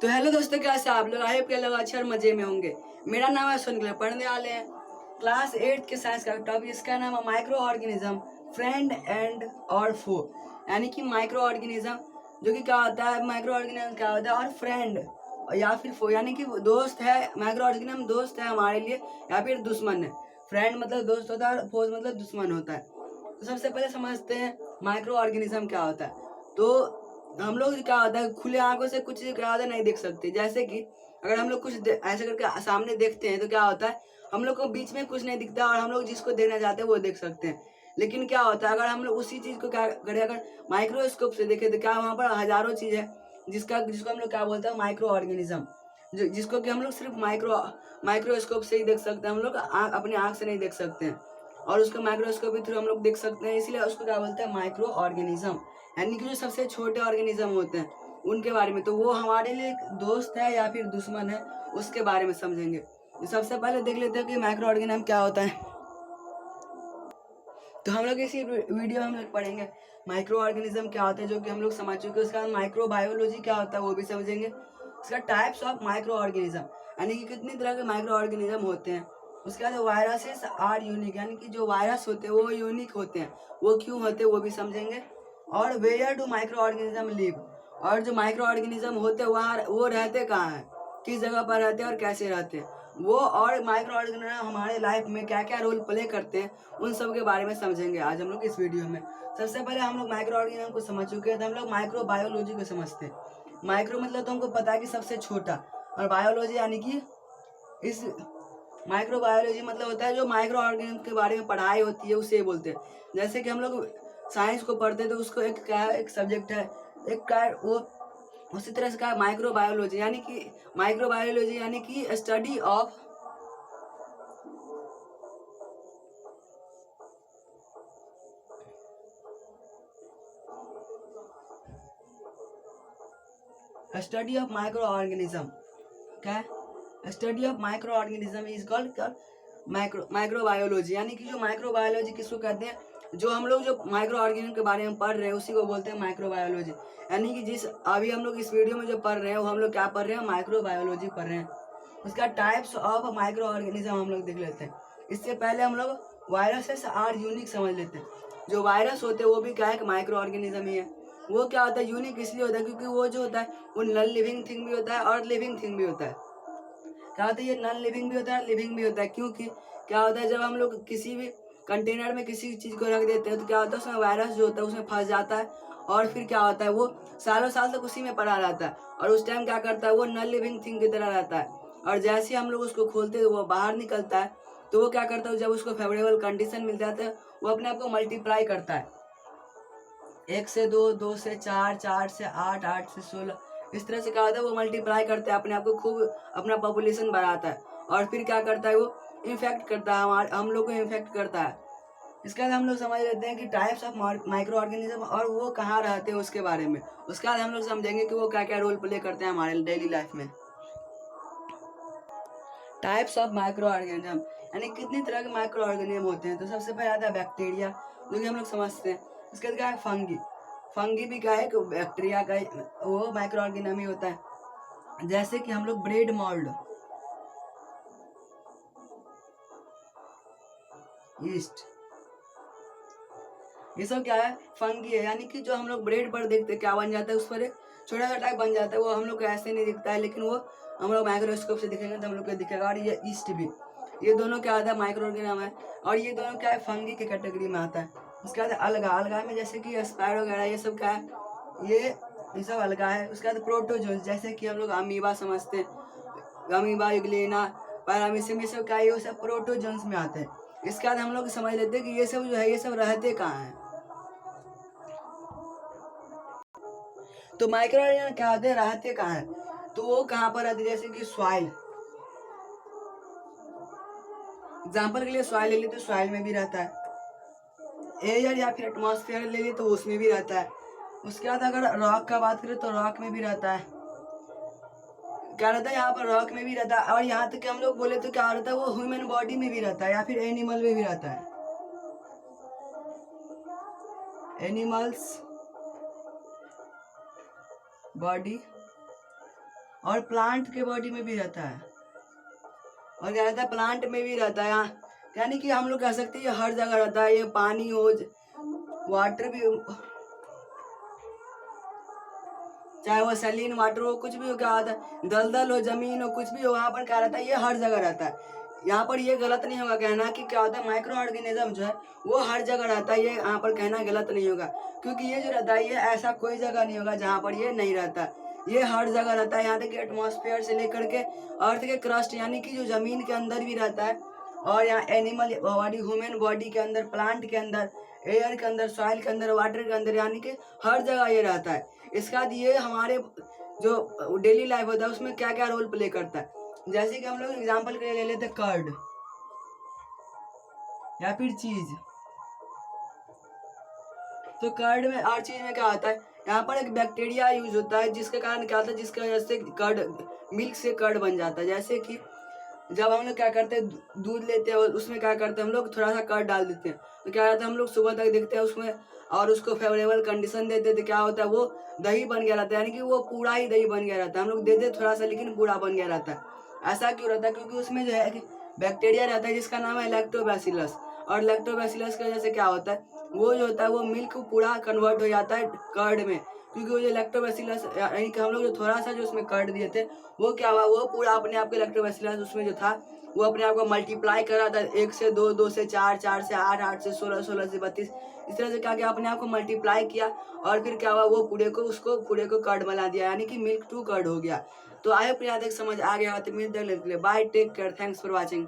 तो हेलो दोस्तों, कैसे आप लोग? आई होप के लोग अच्छे और मजे में होंगे। मेरा नाम है सुन, पढ़ने वाले हैं क्लास 8 के साइंस का टॉपिक। इसका नाम है माइक्रो ऑर्गेनिज्म, फ्रेंड एंड और फो। यानी कि माइक्रो ऑर्गेनिज्म जो कि क्या होता है, माइक्रो ऑर्गेनिज्म क्या होता है, और फ्रेंड या फिर फो यानी कि दोस्त है। माइक्रो ऑर्गेनिज्म दोस्त है हमारे लिए या फिर दुश्मन है। फ्रेंड मतलब दोस्त होता है और फोज मतलब दुश्मन होता है। तो सबसे पहले समझते हैं माइक्रो ऑर्गेनिज्म क्या होता है। तो हम लोग क्या होता है, खुले आंखों से कुछ क्या होता है नहीं देख सकते। जैसे कि अगर हम लोग कुछ ऐसे करके सामने देखते हैं तो क्या होता है, हम लोग को बीच में कुछ नहीं दिखता और हम लोग जिसको देखना चाहते हैं वो देख सकते हैं। लेकिन क्या होता है, अगर हम लोग उसी चीज को क्या करें, अगर माइक्रोस्कोप से देखें तो क्या वहाँ पर हजारों चीज है जिसको हम लोग क्या बोलते हैं, माइक्रो ऑर्गेनिज्म। जिसको कि हम लोग सिर्फ माइक्रोस्कोप से ही देख सकते हैं। हम लोग अपने आंख से नहीं देख सकते हैं और उसको माइक्रोस्कोप के थ्रू हम लोग देख सकते हैं, इसलिए उसको क्या बोलते हैं, माइक्रो ऑर्गेनिज्म। यानी कि जो सबसे छोटे ऑर्गेनिज्म होते हैं उनके बारे में। तो वो हमारे लिए एक दोस्त है या फिर दुश्मन है, उसके बारे में समझेंगे। तो सबसे पहले देख लेते हैं कि माइक्रो ऑर्गेनिज्म क्या होता है। तो हम लोग इसी वीडियो में हम लोग पढ़ेंगे माइक्रो ऑर्गेनिज्म क्या होता है, जो कि हम लोग समझ चुके हैं। उसका माइक्रो बायोलॉजी क्या होता है वो भी समझेंगे। उसका टाइप्स ऑफ माइक्रो ऑर्गेनिज्म यानी कि कितनी तरह के माइक्रो ऑर्गेनिज्म होते हैं। उसके बाद वायरसेस आर यूनिक, यानी कि जो वायरस होते हैं वो यूनिक होते हैं, वो क्यों होते हैं वो भी समझेंगे। और where do micro organism live, और जो माइक्रो ऑर्गेनिज्म होते हैं वहाँ वो रहते कहाँ हैं, किस जगह पर रहते हैं और कैसे रहते हैं वो, और माइक्रो ऑर्गेनिज्म हमारे लाइफ में क्या क्या रोल प्ले करते हैं, उन सब के बारे में समझेंगे आज हम लोग इस वीडियो में। सबसे पहले हम लोग माइक्रो ऑर्गेनिज्म को समझ चुके हैं, तो हम लोग माइक्रो बायोलॉजी को समझते हैं। माइक्रो मतलब तो हमको पता है कि सबसे छोटा, और बायोलॉजी यानी कि इस माइक्रो बायोलॉजी मतलब होता है जो माइक्रो ऑर्गेनिज्म के बारे में पढ़ाई होती है उसे बोलते हैं। जैसे कि हम लोग साइंस को पढ़ते हैं तो उसको एक क्या है, एक सब्जेक्ट है, एक का वो उसी तरह से कहा माइक्रो बायोलॉजी, यानी कि माइक्रो बायोलॉजी यानी कि स्टडी ऑफ माइक्रो ऑर्गेनिज्म। क्या है, study of micro organism is called micro biology. यानी कि जो माइक्रो बायोलॉजी किसको कहते हैं, जो हम लोग जो माइक्रो ऑर्गेनिज्म के बारे में पढ़ रहे हैं उसी को बोलते हैं माइक्रो बायोलॉजी। यानी कि जिस अभी हम लोग इस वीडियो में जो पढ़ रहे हैं वो हम लोग क्या पढ़ रहे हैं, माइक्रो बायोलॉजी पढ़ रहे हैं। उसका टाइप्स ऑफ माइक्रो ऑर्गेनिज्म हम लोग देख लेते हैं। इससे पहले हम लोग वायरसेस आर यूनिक समझ लेते हैं। जो वायरस होते हैं वो भी क्या है, माइक्रो ऑर्गेनिज्म ही है। वो क्या होता है, यूनिक इसलिए होता है क्योंकि वो जो होता है वो नॉन लिविंग थिंग भी होता है और लिविंग थिंग भी होता है। क्या होता है, ये नॉन लिविंग भी होता है, लिविंग भी होता है। क्योंकि क्या होता है, जब हम लोग किसी भी कंटेनर में किसी चीज को रख देते हैं तो क्या होता है, उसमें वायरस जो होता है उसमें फंस जाता है और फिर क्या होता है, वो सालों साल तक उसी में पड़ा रहता है और उस टाइम क्या करता है, वो नॉन लिविंग थिंग की तरह रहता है। और जैसे हम लोग उसको खोलते हैं वो बाहर निकलता है, तो वो क्या करता है, जब उसको फेवरेबल कंडीशन मिल जाता है वो अपने आप को मल्टीप्लाई करता है। 1 से 2, 2 से 4, 4 से 8, 8 से 16, इस तरह से क्या होता है, वो मल्टीप्लाई करते हैं अपने आप को, खूब अपना पॉपुलेशन बढ़ाता है और फिर क्या करता है, वो इन्फेक्ट करता है, हम लोग को इन्फेक्ट करता है। इसके बाद हम लोग समझ लेते हैं कि टाइप्स ऑफ माइक्रो ऑर्गेनिज्म और वो कहाँ रहते हैं उसके बारे में। उसके बाद हम लोग समझेंगे कि वो क्या क्या रोल प्ले करते हैं हमारे डेली लाइफ में। टाइप्स ऑफ माइक्रो ऑर्गेनिज्म यानी कितनी तरह के माइक्रो ऑर्गेनिज्म होते हैं। तो सबसे पहले आता है बैक्टीरिया, जो कि हम लोग समझते हैं। उसके बाद क्या है, फंगी। फंगी भी क्या है, बैक्टीरिया का वो माइक्रो ऑर्गेनिज्म ही होता है। जैसे कि हम लोग ब्रेड मोल्ड, ईस्ट, ये सब क्या है, फंगी है। यानी कि जो हम लोग ब्रेड पर देखते हैं क्या बन जाता है, उस पर एक छोटा सा टाइप बन जाता है, वो हम लोग को ऐसे नहीं दिखता है, लेकिन वो हम लोग माइक्रोस्कोप से दिखेंगे तो हम लोग को दिखेगा। और ये ईस्ट भी, ये दोनों क्या आता है, माइक्रो ऑर्गेनिज्म है और ये दोनों क्या है, फंगी के कैटेगरी में आता है। उसके बाद अलगा, अलगा में जैसे कि स्पाइरो वगैरह ये सब क्या है, ये सब अलगा है। उसके बाद प्रोटोजोन, जैसे कि हम लोग अमीबा समझते हैं, अमीबा, यूग्लेना, पैरामीशियम, ये सब क्या है, ये सब प्रोटोजोन्स में आते हैं। इसके बाद हम लोग समझ लेते हैं कि ये सब जो है ये सब रहते कहाँ हैं। तो माइक्रो ऑर्गेनिज्म क्या होते हैं, रहते कहाँ है, तो वो कहाँ पर रहते हैं, जैसे कि सॉइल। एग्जाम्पल के लिए सॉइल ले ली तो सॉइल में भी रहता है। एयर या फिर एटमॉस्फेयर ले ली तो उसमें भी रहता है। उसके बाद अगर रॉक का बात करें तो रॉक में भी रहता है। क्या रहता है, यहाँ पर रॉक में भी रहता है। और यहाँ तक कि हम लोग बोले तो क्या रहता है, वो ह्यूमन बॉडी में भी रहता है या फिर एनिमल में भी रहता है। एनिमल्स बॉडी और प्लांट के बॉडी में भी रहता है, और क्या रहता है, प्लांट में भी रहता है। यानी कि हम लोग कह सकते हैं ये हर जगह रहता है। ये पानी हो, वाटर भी, चाहे वो सैलिन वाटर हो, कुछ भी हो, क्या होता है, दलदल हो, जमीन हो, कुछ भी हो, वहाँ पर क्या रहता है, ये हर जगह रहता है। यहाँ पर ये गलत नहीं होगा कहना कि क्या होता है, माइक्रो ऑर्गेनिज्म जो है वो हर जगह रहता है, ये यहाँ पर कहना गलत नहीं होगा, क्योंकि ये जो रहता है ये ऐसा कोई जगह नहीं होगा जहाँ पर ये नहीं रहता। ये हर जगह रहता है। यहाँ तक कि एटमॉस्फेयर से लेकर के अर्थ के क्रस्ट यानी कि जो जमीन के अंदर भी रहता है, और यहाँ एनिमल बॉडी, ह्यूमन बॉडी के अंदर, प्लांट के अंदर, एयर के अंदर, सॉइल के अंदर, वाटर के अंदर, यानी कि हर जगह ये रहता है। इसके बाद ये हमारे जो डेली लाइफ होता है उसमें क्या क्या रोल प्ले करता है। जैसे कि हम लोग एग्जांपल के लिए ले लेते हैं कर्ड या फिर चीज। तो कर्ड में और चीज में क्या होता है, यहाँ पर एक बैक्टीरिया यूज होता है जिसके कारण क्या होता है, जिसकी वजह से कर्ड, मिल्क से कर्ड बन जाता है। जैसे कि जब हम लोग क्या करते हैं, दूध लेते हैं और उसमें क्या करते हैं, हम लोग थोड़ा सा कर्ड डाल देते हैं, तो क्या होता है, हम लोग सुबह तक देखते हैं उसमें और उसको फेवरेबल कंडीशन देते हैं, तो क्या होता है, वो दही बन गया रहता है, यानी कि वो पूरा ही दही बन गया रहता है। हम लोग देते थोड़ा सा लेकिन पूरा बन गया रहता है। ऐसा क्यों रहता है, क्योंकि उसमें जो है बैक्टीरिया रहता है जिसका नाम है लैक्टोबैसिलस, और लैक्टोबैसिलस की वजह से क्या होता है, वो जो होता है वो मिल्क पूरा कन्वर्ट हो जाता है कर्ड में, क्योंकि वो जो लैक्टोबैसिलस यानी कि हम लोग जो थोड़ा सा जो उसमें कर्ड दिए थे, वो क्या हुआ, वो पूरा अपने आप के लैक्टोबैसिलस उसमें जो था वो अपने आप को मल्टीप्लाई कर रहा था, 1 से 2, 2 से 4, 4 से 8, 8 से 16, 16 से 32, इस तरह से क्या किया, अपने आप को मल्टीप्लाई किया, और फिर क्या हुआ, वो पूरे को कर्ड बना दिया, यानी कि मिल्क टू कर्ड हो गया। तो आई होप यहाँ तक समझ आ गया। तो मिलते हैं, bye, take care, thanks for watching.